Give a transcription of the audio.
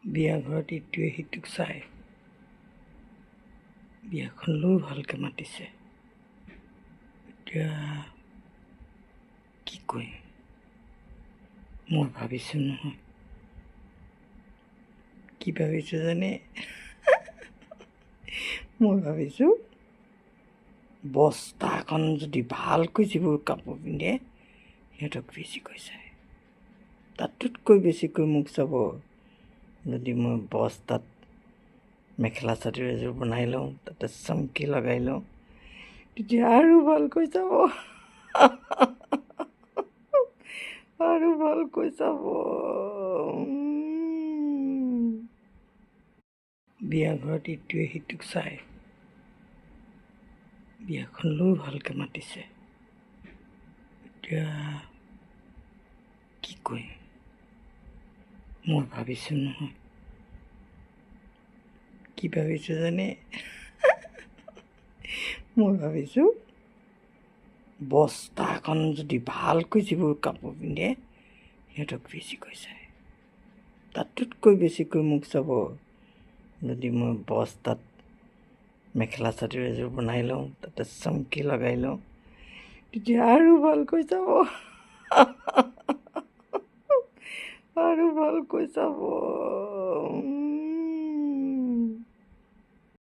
বিয়া ঘৰত ইটোৱে সিটোক চাই বিয়াখনলৈও ভালকৈ মাতিছে। এতিয়া কি কৰিম মই ভাবিছোঁ নহয়, কি ভাবিছোঁ জানে? মই ভাবিছোঁ বস্তা এখন যদি ভালকৈ যিবোৰ কাপোৰ পিন্ধে সিহঁতক বেছিকৈ চায়, তাতোতকৈ বেছিকৈ মোক চাব যদি মই বস্তাত মেখেলা চাদৰ এযোৰ বনাই লওঁ, তাতে চমকি লগাই লওঁ, তেতিয়া আৰু ভালকৈ চাব। আৰু ভালকৈ চাব। বিয়া ঘৰত ইটোৱে সিটোক চাই বিয়াখনলৈও ভালকৈ মাতিছে। এতিয়া কি কৰিম মই ভাবিছোঁ নহয়, কি ভাবিছোঁ জানে? মই ভাবিছোঁ বস্তা এখন যদি ভালকৈ যিবোৰ কাপোৰ পিন্ধে সিহঁতক বেছিকৈ চায়, তাতোতকৈ বেছিকৈ মোক চাব যদি মই বস্তাত মেখেলা চাদৰ এযোৰ বনাই লওঁ, তাতে চমকি লগাই লওঁ, তেতিয়া আৰু ভালকৈ চাব। আৰু ভালকৈ চাব।